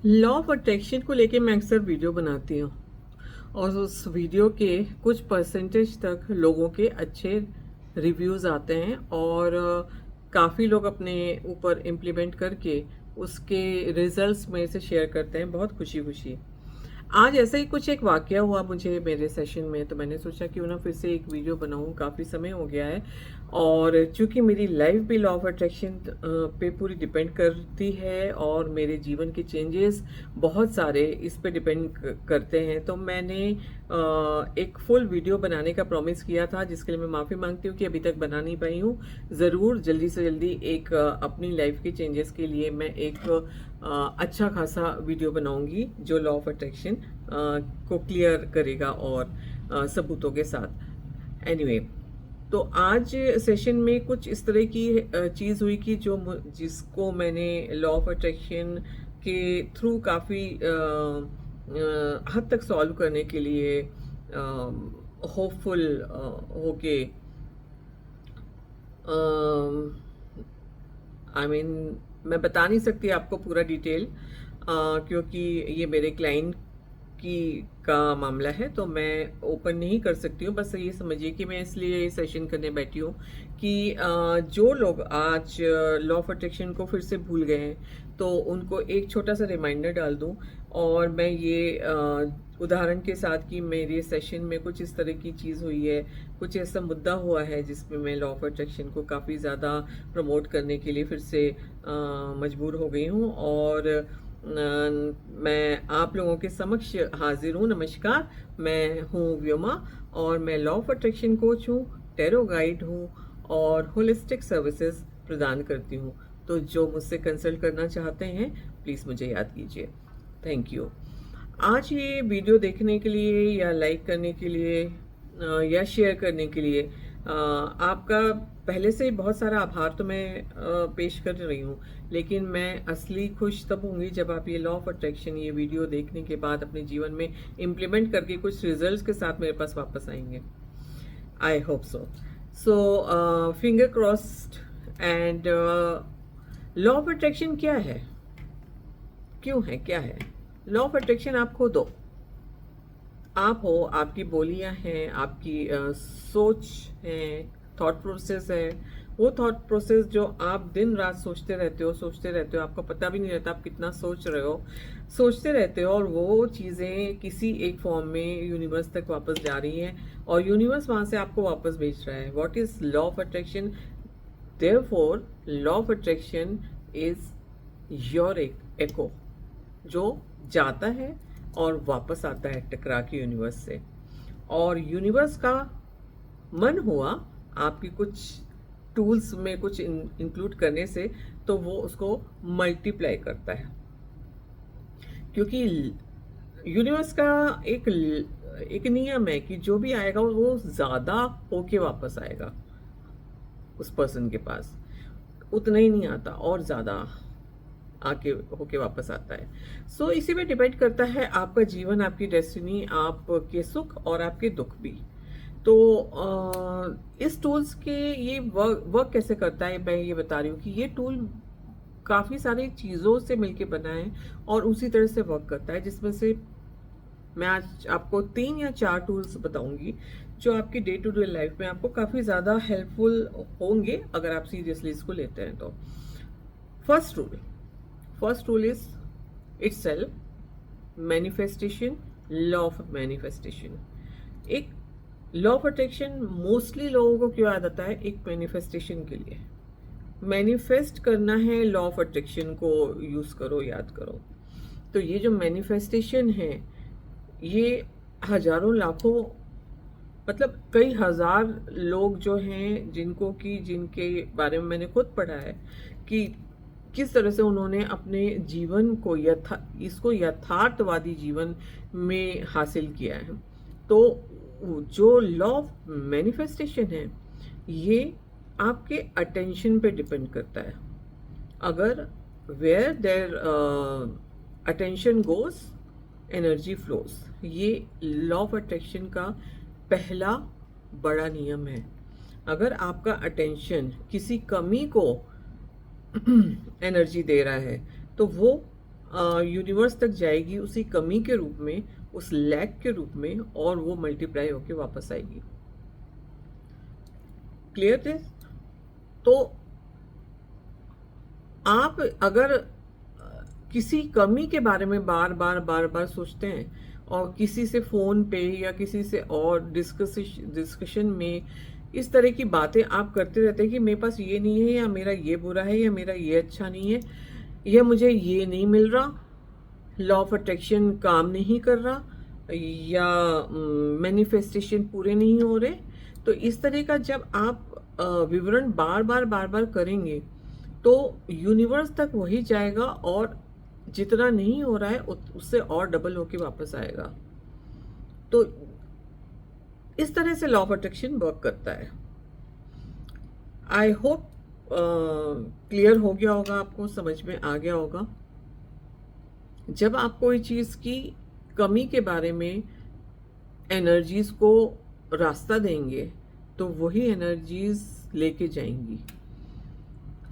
Law of attraction को लेके मैं अक्सर वीडियो बनाती हूँ और उस वीडियो के कुछ परसेंटेज तक लोगों के अच्छे रिव्यूज़ आते हैं और काफ़ी लोग अपने ऊपर इम्प्लीमेंट करके उसके रिजल्ट्स मेरे से शेयर करते हैं बहुत खुशी खुशी। आज ऐसा ही कुछ एक वाकया हुआ मुझे मेरे सेशन में, तो मैंने सोचा क्यों ना फिर से एक वीडियो बनाऊं, काफ़ी समय हो गया है। और चूंकि मेरी लाइफ भी लॉ ऑफ अट्रैक्शन पे पूरी डिपेंड करती है और मेरे जीवन के चेंजेस बहुत सारे इस पे डिपेंड करते हैं, तो मैंने एक फुल वीडियो बनाने का प्रॉमिस किया था, जिसके लिए मैं माफ़ी मांगती हूँ कि अभी तक बना नहीं पाई हूँ। ज़रूर जल्दी से जल्दी एक अपनी लाइफ के चेंजेस के लिए मैं एक अच्छा खासा वीडियो बनाऊंगी जो लॉ ऑफ अट्रैक्शन को क्लियर करेगा और सबूतों के साथ। एनीवे, तो आज सेशन में कुछ इस तरह की चीज़ हुई कि जिसको मैंने लॉ ऑफ अट्रैक्शन के थ्रू काफ़ी हद तक सॉल्व करने के लिए होपफुल होके आई मीन मैं बता नहीं सकती आपको पूरा डिटेल, क्योंकि ये मेरे क्लाइंट की का मामला है, तो मैं ओपन नहीं कर सकती हूँ। बस ये समझिए कि मैं इसलिए सेशन करने बैठी हूँ कि जो लोग आज लॉ ऑफ अट्रैक्शन को फिर से भूल गए हैं, तो उनको एक छोटा सा रिमाइंडर डाल दूँ। और मैं ये उदाहरण के साथ कि मेरे सेशन में कुछ इस तरह की चीज़ हुई है, कुछ ऐसा मुद्दा हुआ है जिसमें मैं लॉ ऑफ अट्रैक्शन को काफ़ी ज़्यादा प्रमोट करने के लिए फिर से मजबूर हो गई हूँ। और मैं आप लोगों के समक्ष हाजिर हूँ। नमस्कार, मैं हूँ व्योमा और मैं लॉ ऑफ अट्रैक्शन कोच हूँ, टेरो गाइड हूँ और होलिस्टिक सर्विसेज प्रदान करती हूँ। तो जो मुझसे कंसल्ट करना चाहते हैं प्लीज़ मुझे याद कीजिए। Thank you. आज ये वीडियो देखने के लिए या लाइक करने के लिए या शेयर करने के लिए आपका पहले से ही बहुत सारा आभार तो मैं पेश कर रही हूँ, लेकिन मैं असली खुश तब होंगी जब आप ये लॉ ऑफ अट्रैक्शन ये वीडियो देखने के बाद अपने जीवन में इम्प्लीमेंट करके कुछ रिजल्ट्स के साथ मेरे पास वापस आएंगे। I hope so. So finger crossed. And law of attraction क्या है, क्यों है, क्या है? लॉ ऑफ अट्रैक्शन आप खुद हो, आप हो, आपकी बोलियां हैं, आपकी सोच है, थॉट प्रोसेस है। वो थॉट प्रोसेस जो आप दिन रात सोचते रहते हो, आपको पता भी नहीं रहता आप कितना सोच रहे हो, सोचते रहते हो, और वो चीज़ें किसी एक फॉर्म में यूनिवर्स तक वापस जा रही हैं और यूनिवर्स वहाँ से आपको वापस भेज रहा है। What is law of attraction? Therefore law of attraction is your echo, जो जाता है और वापस आता है टकरा के यूनिवर्स से। और यूनिवर्स का मन हुआ आपकी कुछ टूल्स में कुछ इंक्लूड करने से, तो वो उसको मल्टीप्लाई करता है, क्योंकि यूनिवर्स का एक नियम है कि जो भी आएगा वो ज़्यादा होके वापस आएगा उस पर्सन के पास, उतना ही नहीं आता और ज़्यादा आके होके वापस आता है। सो इसी में डिपेंड करता है आपका जीवन, आपकी डेस्टिनी, आपके सुख और आपके दुख भी। तो इस टूल्स के ये वर्क कैसे करता है, मैं ये बता रही हूँ कि ये टूल काफ़ी सारी चीज़ों से मिलके बना है और उसी तरह से वर्क करता है, जिसमें से मैं आज आपको 3 या 4 टूल्स बताऊंगी जो आपकी डे टू डे लाइफ में आपको काफ़ी ज़्यादा हेल्पफुल होंगे अगर आप सीरियसली इसको लेते हैं तो। First rule First rule is itself manifestation, law of manifestation। एक लॉ ऑफ अट्रैक्शन मोस्टली लोगों को क्यों याद आता है? एक मैनिफेस्टेशन के लिए। मैनिफेस्ट करना है, लॉ ऑफ अट्रैक्शन को यूज करो, याद करो। तो ये जो मैनिफेस्टेशन है, ये हजारों लाखों, मतलब कई हजार लोग जो हैं जिनके बारे में मैंने खुद पढ़ा है कि किस तरह से उन्होंने अपने जीवन को इसको यथार्थवादी जीवन में हासिल किया है। तो जो लॉ ऑफ मैनिफेस्टेशन है, ये आपके अटेंशन पे डिपेंड करता है। अगर where their attention goes energy flows, ये लॉ ऑफ अट्रैक्शन का पहला बड़ा नियम है। अगर आपका अटेंशन किसी कमी को एनर्जी दे रहा है, तो वो यूनिवर्स तक जाएगी उसी कमी के रूप में, उस लैक के रूप में, और वो मल्टीप्लाई होके वापस आएगी। क्लियर थे? तो आप अगर किसी कमी के बारे में बार बार सोचते हैं और किसी से फ़ोन पे या किसी से और डिस्कशन में इस तरह की बातें आप करते रहते हैं कि मेरे पास ये नहीं है, या मेरा ये बुरा है, या मेरा ये अच्छा नहीं है, या मुझे ये नहीं मिल रहा, लॉ ऑफ अट्रैक्शन काम नहीं कर रहा, या मैनिफेस्टेशन पूरे नहीं हो रहे, तो इस तरह का जब आप विवरण बार बार करेंगे तो यूनिवर्स तक वही जाएगा और जितना नहीं हो रहा है उससे और डबल होके वापस आएगा। तो इस तरह से लॉ ऑफ अट्रैक्शन वर्क करता है। आई होप क्लियर हो गया होगा, आपको समझ में आ गया होगा। जब आप कोई चीज़ की कमी के बारे में एनर्जीज को रास्ता देंगे तो वही एनर्जीज लेके जाएंगी।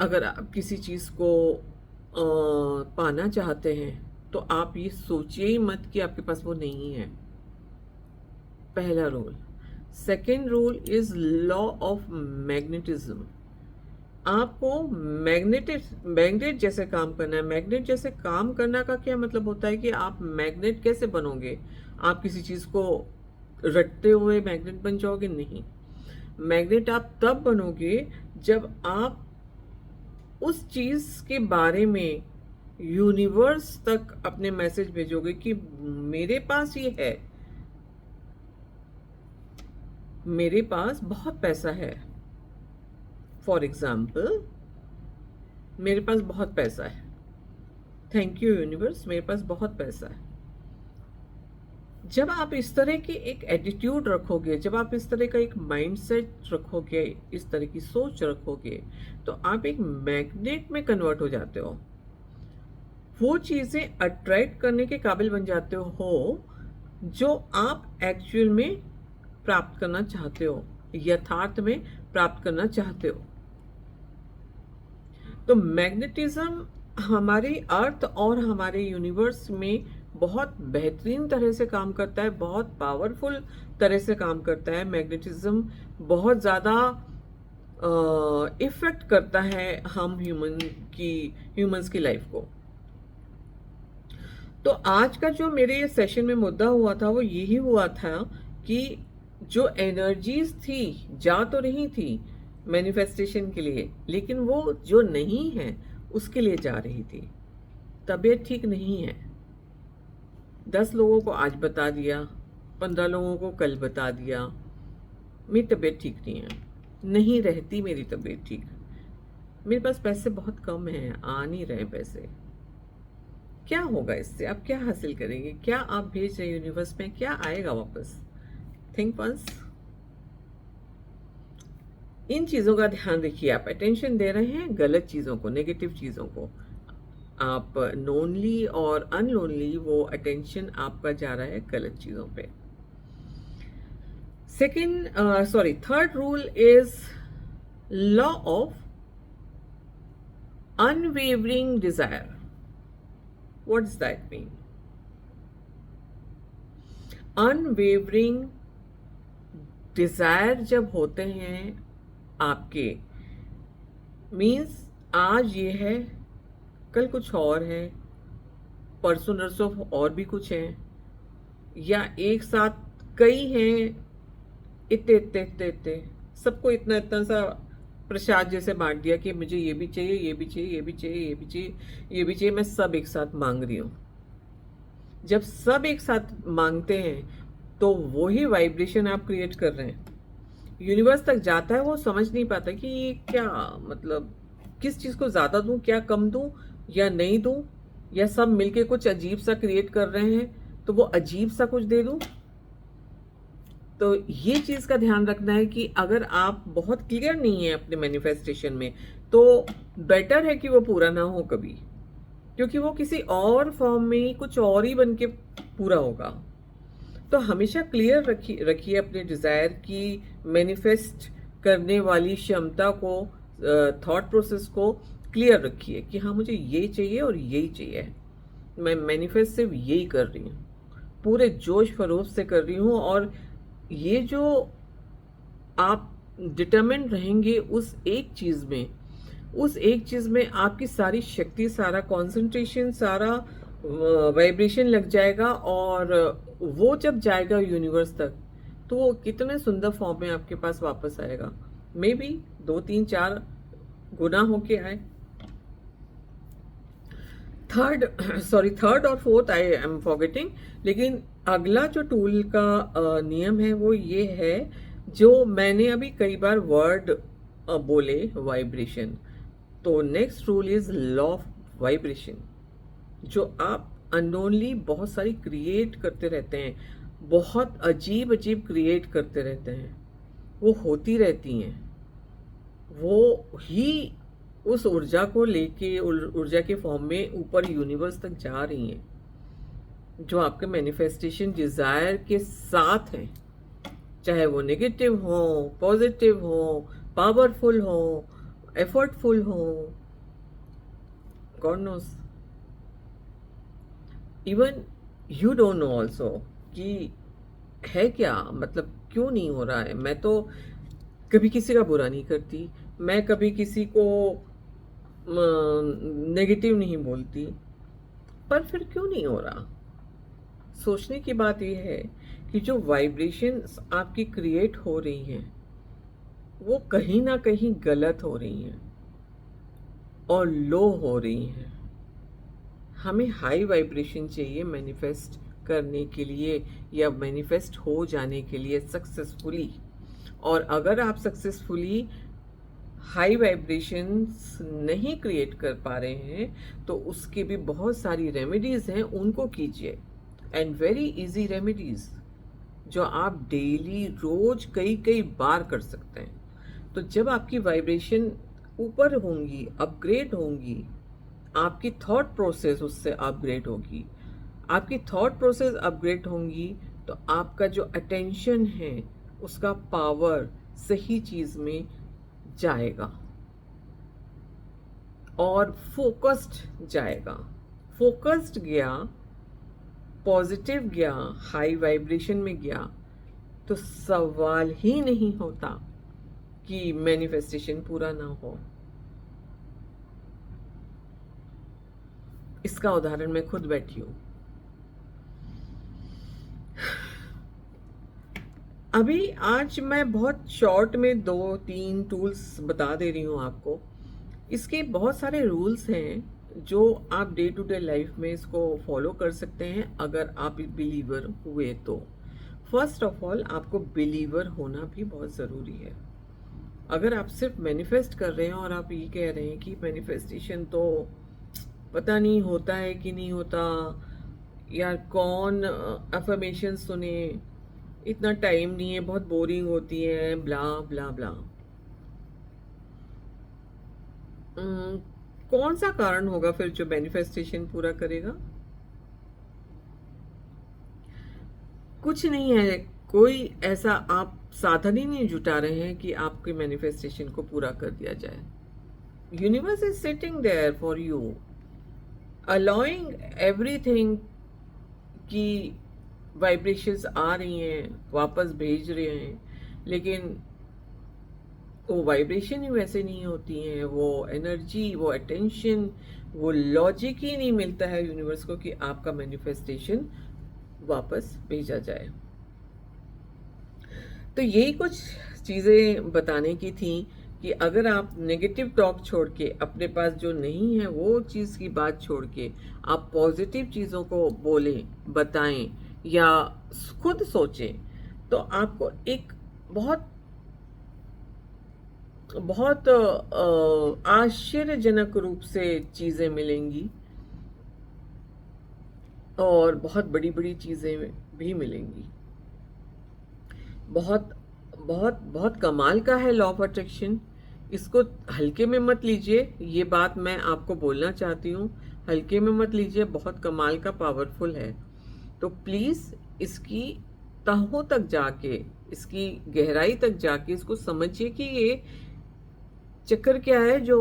अगर आप किसी चीज़ को पाना चाहते हैं तो आप ये सोचिए ही मत कि आपके पास वो नहीं है। पहला rule. Second rule is law of magnetism. आपको मैग्नेट जैसे काम करना है। मैग्नेट जैसे काम करना का क्या मतलब होता है कि आप मैग्नेट कैसे बनोगे? आप किसी चीज़ को रटते हुए मैग्नेट बन जाओगे? नहीं। मैग्नेट आप तब बनोगे जब आप उस चीज़ के बारे में यूनिवर्स तक अपने मैसेज भेजोगे कि मेरे पास ये है, मेरे पास बहुत पैसा है। फॉर एग्जाम्पल, मेरे पास बहुत पैसा है, थैंक यू यूनिवर्स, मेरे पास बहुत पैसा है। जब आप इस तरह की एक एटीट्यूड रखोगे, जब आप इस तरह का एक माइंडसेट रखोगे, इस तरह की सोच रखोगे, तो आप एक मैग्नेट में कन्वर्ट हो जाते हो। वो चीज़ें अट्रैक्ट करने के काबिल बन जाते हो जो आप एक्चुअल में प्राप्त करना चाहते हो, यथार्थ में प्राप्त करना चाहते हो। तो मैग्नेटिज्म हमारी अर्थ और हमारे यूनिवर्स में बहुत बेहतरीन तरह से काम करता है, बहुत पावरफुल तरह से काम करता है। मैग्नेटिज्म बहुत ज़्यादा इफेक्ट करता है हम ह्यूमंस की लाइफ को। तो आज का जो मेरे ये सेशन में मुद्दा हुआ था वो यही हुआ था कि जो एनर्जीज थी जा तो रही थी मैनिफेस्टेशन के लिए, लेकिन वो जो नहीं है उसके लिए जा रही थी। तबीयत ठीक नहीं है, 10 लोगों को आज बता दिया, 15 लोगों को कल बता दिया, मेरी तबीयत ठीक नहीं है, नहीं रहती मेरी तबीयत ठीक, मेरे पास पैसे बहुत कम हैं, आ नहीं रहे पैसे। क्या होगा इससे? आप क्या हासिल करेंगे? क्या आप भेज रहे यूनिवर्स में, क्या आएगा वापस? Think once. इन चीज़ों का ध्यान रखिए। आप अटेंशन दे रहे हैं गलत चीज़ों को, नेगेटिव चीज़ों को। आप नोनली और अनलोनली वो अटेंशन आपका जा रहा है गलत चीज़ों पे। Third rule is law of unwavering desire. What does that mean? Unwavering desire जब होते हैं आपके, मीन्स आज ये है, कल कुछ और है, परसों नरसों और भी कुछ है, या एक साथ कई हैं, इतने इतने इतने इतने, सबको इतना इतना सा प्रसाद जैसे बांट दिया कि मुझे ये भी चाहिए, ये भी चाहिए, ये भी चाहिए, ये भी चाहिए, ये भी चाहिए, मैं सब एक साथ मांग रही हूँ। जब सब एक साथ मांगते हैं तो वही वाइब्रेशन आप क्रिएट कर रहे हैं। यूनिवर्स तक जाता है, वो समझ नहीं पाता कि ये क्या, मतलब किस चीज़ को ज़्यादा दूं, क्या कम दूं या नहीं दूं, या सब मिलके कुछ अजीब सा क्रिएट कर रहे हैं तो वो अजीब सा कुछ दे दूं। तो ये चीज़ का ध्यान रखना है कि अगर आप बहुत क्लियर नहीं है अपने मैनिफेस्टेशन में तो बेटर है कि वो पूरा ना हो कभी, क्योंकि वो किसी और फॉर्म में कुछ और ही बन के पूरा होगा। तो हमेशा क्लियर रखिए अपने डिज़ायर की मैनिफेस्ट करने वाली क्षमता को, थॉट प्रोसेस को क्लियर रखिए कि हाँ मुझे ये चाहिए और यही चाहिए, मैं मैनिफेस्ट सिर्फ यही कर रही हूँ, पूरे जोश खरोश से कर रही हूँ। और ये जो आप डिटरमिन रहेंगे उस एक चीज़ में आपकी सारी शक्ति, सारा कंसंट्रेशन, सारा वाइब्रेशन लग जाएगा। और वो जब जाएगा यूनिवर्स तक, तो वो कितने सुंदर फॉर्म में आपके पास वापस आएगा। मे बी 2 3 4 गुना होके आए। थर्ड और फोर्थ आई एम फॉरगेटिंग। लेकिन अगला जो टूल का नियम है वो ये है, जो मैंने अभी कई बार वर्ड बोले, वाइब्रेशन। तो next rule is law of vibration, जो आप अननोनली बहुत सारी क्रिएट करते रहते हैं, बहुत अजीब अजीब क्रिएट करते रहते हैं, वो होती रहती हैं, वो ही उस ऊर्जा को लेके ऊर्जा के फॉर्म में ऊपर यूनिवर्स तक जा रही हैं, जो आपके मैनिफेस्टेशन डिजायर के साथ हैं, चाहे वो नेगेटिव हो, पॉजिटिव हो, पावरफुल हो, एफर्टफुल हो, God knows. Even you don't know also कि है क्या, मतलब क्यों नहीं हो रहा है। मैं तो कभी किसी का बुरा नहीं करती, मैं कभी किसी को नेगेटिव नहीं बोलती, पर फिर क्यों नहीं हो रहा। सोचने की बात यह है कि जो वाइब्रेशंस आपकी क्रिएट हो रही हैं, वो कहीं ना कहीं गलत हो रही हैं और लो हो रही हैं। हमें हाई वाइब्रेशन चाहिए मैनिफेस्ट करने के लिए, या मैनिफेस्ट हो जाने के लिए सक्सेसफुली। और अगर आप सक्सेसफुली हाई वाइब्रेशंस नहीं क्रिएट कर पा रहे हैं, तो उसके भी बहुत सारी रेमेडीज हैं, उनको कीजिए। एंड वेरी इजी रेमेडीज, जो आप डेली रोज कई कई बार कर सकते हैं। तो जब आपकी वाइब्रेशन ऊपर होंगी, अपग्रेड होंगी, आपकी थॉट प्रोसेस उससे अपग्रेड होगी, आपकी थॉट प्रोसेस अपग्रेड होंगी, तो आपका जो अटेंशन है उसका पावर सही चीज में जाएगा और फोकस्ड जाएगा। फोकस्ड गया, पॉजिटिव गया, हाई वाइब्रेशन में गया, तो सवाल ही नहीं होता कि मैनिफेस्टेशन पूरा ना हो। इसका उदाहरण मैं खुद बैठी हूं। अभी आज मैं बहुत शॉर्ट में 2 3 टूल्स बता दे रही हूं आपको। इसके बहुत सारे रूल्स हैं जो आप डे टू डे लाइफ में इसको फॉलो कर सकते हैं, अगर आप बिलीवर हुए तो। फर्स्ट ऑफ ऑल, आपको बिलीवर होना भी बहुत ज़रूरी है। अगर आप सिर्फ मैनिफेस्ट कर रहे हैं और आप ये कह रहे हैं कि मैनिफेस्टेशन तो पता नहीं होता है कि नहीं होता, यार कौन अफर्मेशन सुने, इतना टाइम नहीं है, बहुत बोरिंग होती है, ब्ला ब्ला ब्ला। कौन सा कारण होगा फिर जो मैनिफेस्टेशन पूरा करेगा? कुछ नहीं है, कोई ऐसा आप साधन ही नहीं जुटा रहे हैं कि आपके मैनिफेस्टेशन को पूरा कर दिया जाए। Universe is sitting there for you, allowing everything की वाइब्रेशंस आ रही हैं, वापस भेज रहे हैं, लेकिन वो वाइब्रेशन ही वैसे नहीं होती हैं, वो एनर्जी, वो अटेंशन, वो लॉजिक ही नहीं मिलता है यूनिवर्स को कि आपका मैनिफेस्टेशन वापस भेजा जाए। तो यही कुछ चीज़ें बताने की थी कि अगर आप नेगेटिव टॉक छोड़ के, अपने पास जो नहीं है वो चीज़ की बात छोड़ के, आप पॉजिटिव चीज़ों को बोलें, बताएं या खुद सोचें, तो आपको एक बहुत बहुत आश्चर्यजनक रूप से चीज़ें मिलेंगी और बहुत बड़ी बड़ी चीज़ें भी मिलेंगी। बहुत बहुत बहुत कमाल का है लॉ ऑफ अट्रैक्शन, इसको हल्के में मत लीजिए। ये बात मैं आपको बोलना चाहती हूँ, हल्के में मत लीजिए, बहुत कमाल का पावरफुल है। तो प्लीज़ इसकी तहों तक जाके, इसकी गहराई तक जाके इसको समझिए कि ये चक्कर क्या है जो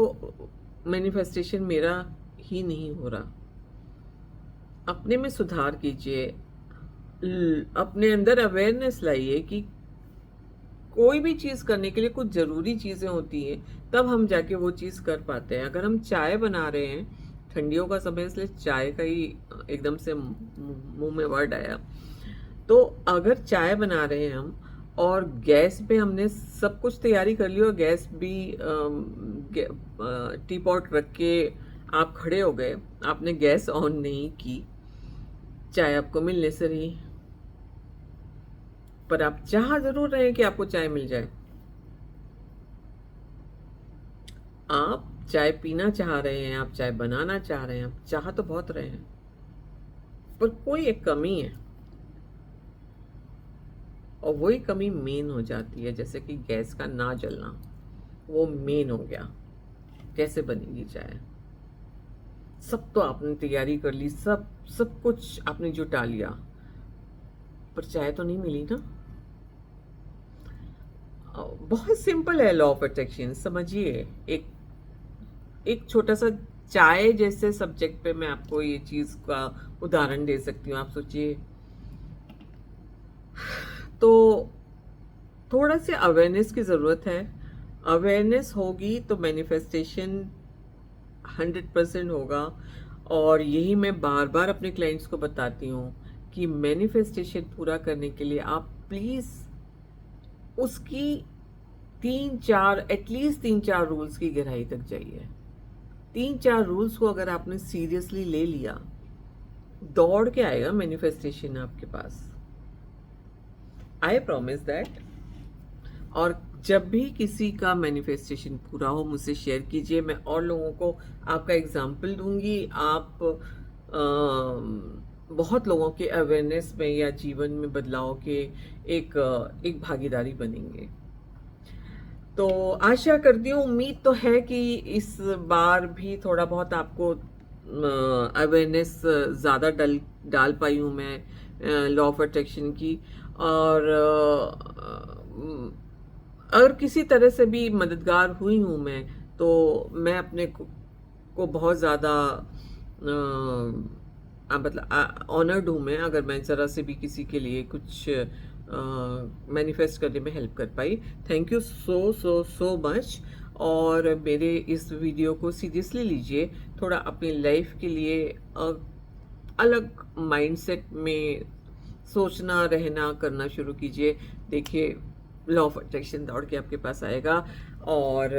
मैनिफेस्टेशन मेरा ही नहीं हो रहा। अपने में सुधार कीजिए, अपने अंदर अवेयरनेस लाइए कि कोई भी चीज़ करने के लिए कुछ ज़रूरी चीज़ें होती हैं, तब हम जाके वो चीज़ कर पाते हैं। अगर हम चाय बना रहे हैं, ठंडियों का समय इसलिए चाय का ही एकदम से मुंह में वर्ड आया। तो अगर चाय बना रहे हैं हम और गैस पे हमने सब कुछ तैयारी कर ली और गैस भी टी पॉट रख के आप खड़े हो गए, आपने गैस ऑन नहीं की, चाय आपको मिलने से रही, पर आप चाह जरूर रहे हैं कि आपको चाय मिल जाए। आप चाय पीना चाह रहे हैं, आप चाय बनाना चाह रहे हैं, आप चाह तो बहुत रहे हैं, पर कोई एक कमी है और वही कमी मेन हो जाती है, जैसे कि गैस का ना जलना, वो मेन हो गया। कैसे बनेगी चाय? सब तो आपने तैयारी कर ली, सब सब कुछ आपने जुटा लिया, पर चाय तो नहीं मिली ना। बहुत सिंपल है लॉ ऑफ अट्रैक्शन, समझिए। एक एक छोटा सा चाय जैसे सब्जेक्ट पे मैं आपको ये चीज का उदाहरण दे सकती हूँ। आप सोचिए, तो थोड़ा सी अवेयरनेस की ज़रूरत है। अवेयरनेस होगी तो मैनिफेस्टेशन 100% होगा। और यही मैं बार बार अपने क्लाइंट्स को बताती हूँ कि मैनिफेस्टेशन पूरा करने के लिए आप प्लीज़ उसकी 3-4 एटलीस्ट 3-4 रूल्स की गहराई तक जाइए। 3-4 रूल्स को अगर आपने सीरियसली ले लिया, दौड़ के आएगा मैनिफेस्टेशन आपके पास। I promise that. और जब भी किसी का मैनिफेस्टेशन पूरा हो, मुझसे शेयर कीजिए। मैं और लोगों को आपका एग्जाम्पल दूंगी। आप बहुत लोगों के अवेयरनेस में या जीवन में बदलाव के एक भागीदारी बनेंगे। तो आशा करती हूँ, उम्मीद तो है कि इस बार भी थोड़ा बहुत आपको अवेयरनेस ज़्यादा डाल पाई हूँ मैं लॉ ऑफ अट्रैक्शन की। और अगर किसी तरह से भी मददगार हुई हूँ मैं, तो मैं अपने को बहुत ज़्यादा मतलब ऑनर्ड हूँ मैं, अगर मैं ज़रा से भी किसी के लिए कुछ मैनिफेस्ट करने में हेल्प कर पाई। Thank you so so so much. और मेरे इस वीडियो को सीरियसली लीजिए, थोड़ा अपनी लाइफ के लिए अलग माइंडसेट में सोचना रहना करना शुरू कीजिए। देखिए, लॉ ऑफ अट्रैक्शन दौड़ के आपके पास आएगा। और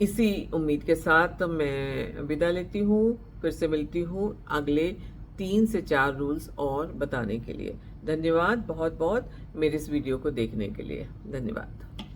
इसी उम्मीद के साथ मैं विदा लेती हूँ। फिर से मिलती हूँ अगले 3 से 4 रूल्स और बताने के लिए। धन्यवाद बहुत बहुत मेरे इस वीडियो को देखने के लिए। धन्यवाद।